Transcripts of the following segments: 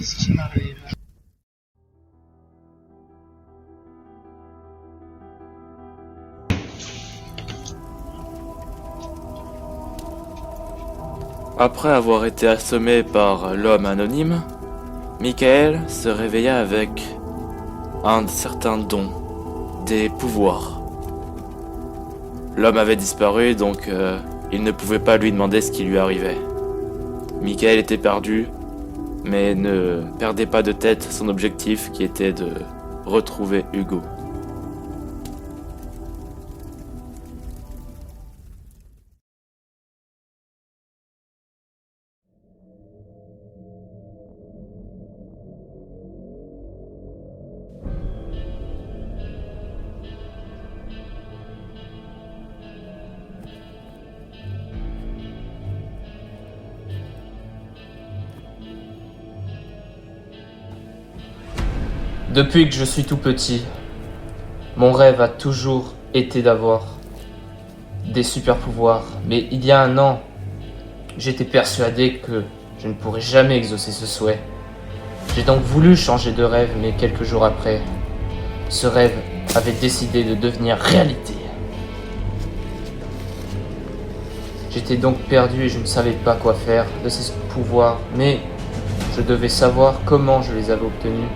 Qu'est-ce qui m'arrive? Après avoir été assommé par l'homme anonyme, Michael se réveilla avec un certain don, des pouvoirs. L'homme avait disparu, donc il ne pouvait pas lui demander ce qui lui arrivait. Michael était perdu, mais ne perdait pas de tête son objectif qui était de retrouver Hugo. Depuis que je suis tout petit, mon rêve a toujours été d'avoir des super pouvoirs. Mais il y a un an, j'étais persuadé que je ne pourrais jamais exaucer ce souhait. J'ai donc voulu changer de rêve, mais quelques jours après, ce rêve avait décidé de devenir réalité. J'étais donc perdu et je ne savais pas quoi faire de ces pouvoirs, mais je devais savoir comment je les avais obtenus.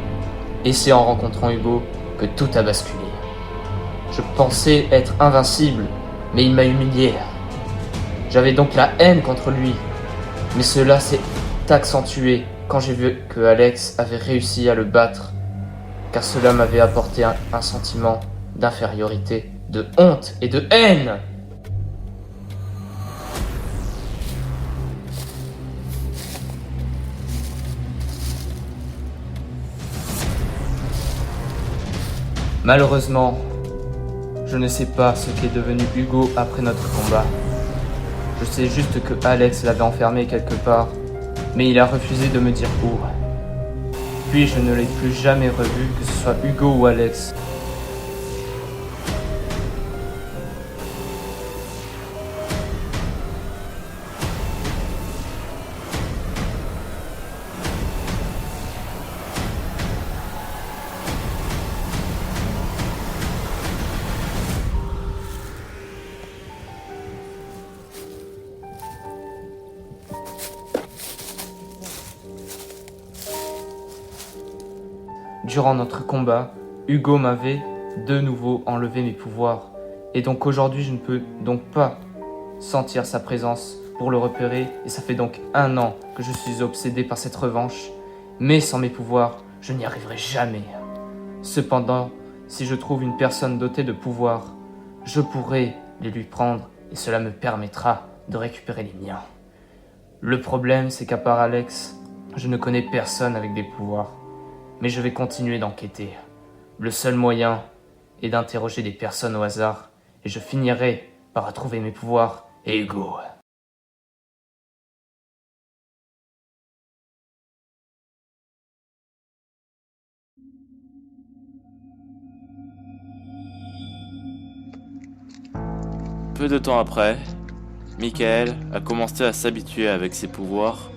Et c'est en rencontrant Hugo que tout a basculé. Je pensais être invincible, mais il m'a humilié. J'avais donc la haine contre lui, mais cela s'est accentué quand j'ai vu que Alex avait réussi à le battre, car cela m'avait apporté un sentiment d'infériorité, de honte et de haine. Malheureusement, je ne sais pas ce qu'est devenu Hugo après notre combat. Je sais juste que Alex l'avait enfermé quelque part, mais il a refusé de me dire où. Puis je ne l'ai plus jamais revu, que ce soit Hugo ou Alex. Durant notre combat, Hugo m'avait de nouveau enlevé mes pouvoirs. Et donc aujourd'hui, je ne peux donc pas sentir sa présence pour le repérer. Et ça fait donc un an que je suis obsédé par cette revanche. Mais sans mes pouvoirs, je n'y arriverai jamais. Cependant, si je trouve une personne dotée de pouvoirs, je pourrai les lui prendre et cela me permettra de récupérer les miens. Le problème, c'est qu'à part Alex, je ne connais personne avec des pouvoirs. Mais je vais continuer d'enquêter. Le seul moyen est d'interroger des personnes au hasard, et je finirai par retrouver mes pouvoirs et Hugo. Peu de temps après, Michael a commencé à s'habituer avec ses pouvoirs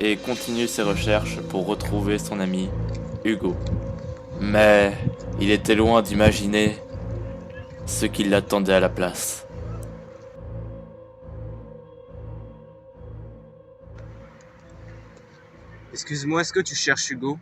et continue ses recherches pour retrouver son ami Hugo. Mais il était loin d'imaginer ce qui l'attendait à la place. Excuse-moi, est-ce que tu cherches Hugo?